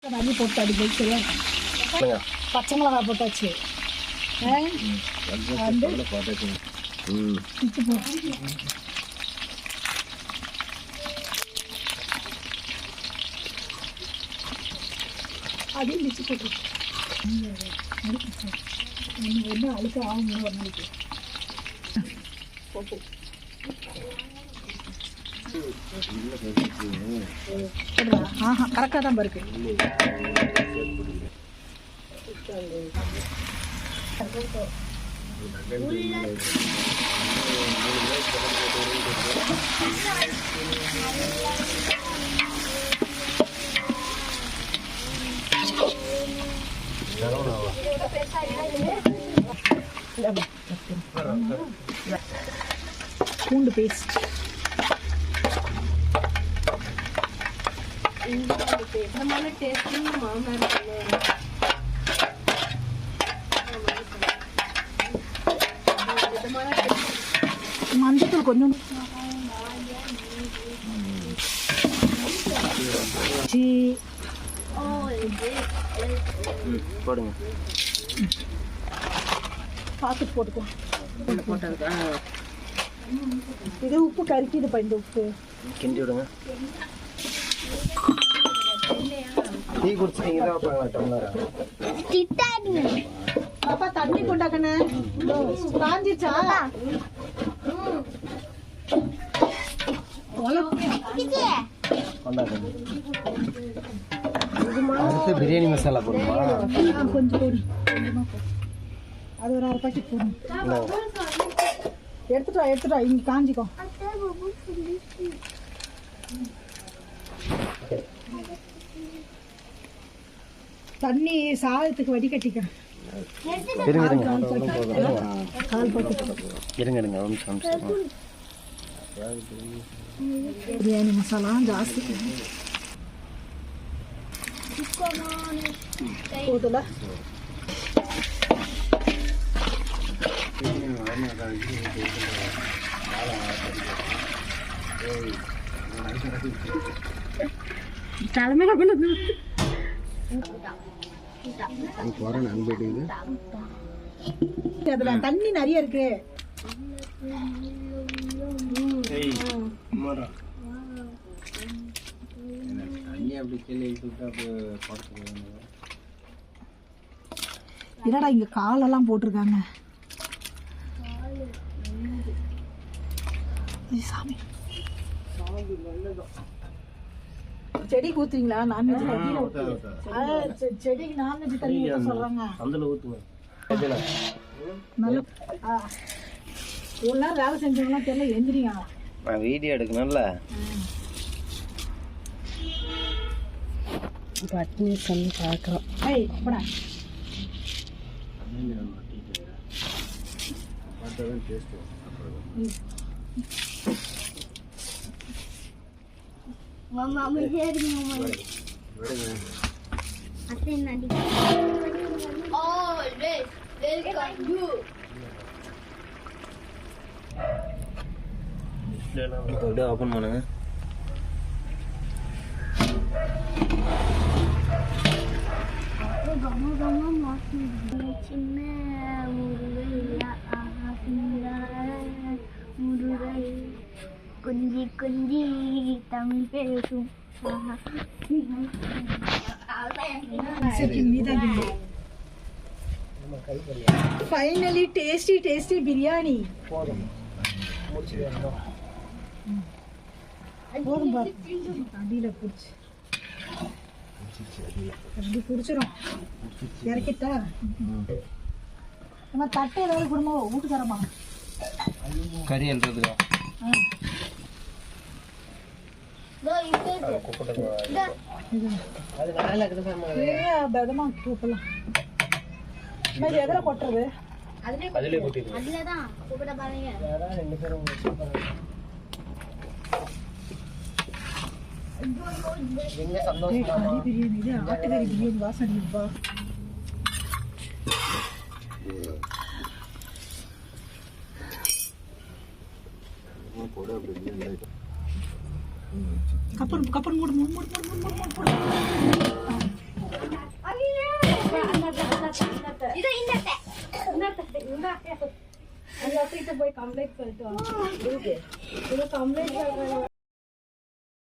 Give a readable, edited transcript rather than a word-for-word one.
தண்ணி போட்டு அடி போய் பச்சை மிளகா போட்டாச்சு. அதையும் மிச்சு போட்டு என்ன அழுக்க ஆகும் ஒரு நாளைக்கு போட்டு ஆஹா கரெக்டாக தான் இருக்கு. பூண்டு பேஸ்ட் மஞ்சள் கொஞ்சம் போடுங்க. பார்த்துட்டு போட்டுக்கோ. இது உப்பு கறிக்குதுப்பா. இந்த உப்பு கிண்டி விடுங்க. டீ குடிச்சிட்டீங்க பாப்பா தண்ணி கொண்டாக்கண்ணே. காஞ்சிச்சா அடுத்து பிரியாணி மசாலா போடுமா? கொஞ்சம் போடு. அது ஒரு 1/2 பாக்கெட் போடும். எடுத்துட்டா இங்கே காஞ்சிக்கோ. தண்ணி சாதத்துக்கு வடிகட்டிக்கிறேன். பிரியாணி மசாலா ஜாஸ்தி போதுல. தலைமையில அதுல தண்ணி நிறைய இருக்கு. என்னடா இங்க காலெல்லாம் போட்டிருக்காங்க சாமி. செடி ஊத்துவீங்களா? நான்வெஜ் செடிக்கு நான்வெஜ் தண்ணி ஊத்த சொல்றாங்க. நல்ல ஒரு நேரம் வேலை செஞ்சவங்களாம் தெரியல எந்திரிங்க. வீடியோ எடுக்கணும்ல. பட்னி பண்ணி பார்க்குறோம். ஏய் அப்படா மாமா முஜேரி மாமா அத்தை நடி ஆல்வேஸ் வெல்கம் யூ. அப்படியே ஓபன் பண்ணுங்க. சின்ன முருகையா முருகை கொஞ்சி கொஞ்சி தமிழ் பேசும். Finally tasty biryani. போதும் பாரு. அடியில பிடிச்சி அப்படி பிடிச்சிரும். இறக்கிட்டா நம்ம தட்டை ஏதாவது குடும்பம் வீட்டுக்காரமா கறி எழுதுறதுக்கா? பதமா கூப்பலாம். எதில் கொட்டுறது? அதுலதான் கூப்பிட பாருங்க. பிரியாணி ஆட்டுக்கறி பிரியாணி வாசனை இருப்பா. கப்பன் மூடு மூடு மூடு மூடு மூடு மூடு மூடு போய் கம்ப்ளைண்ட் சொல்லிட்டு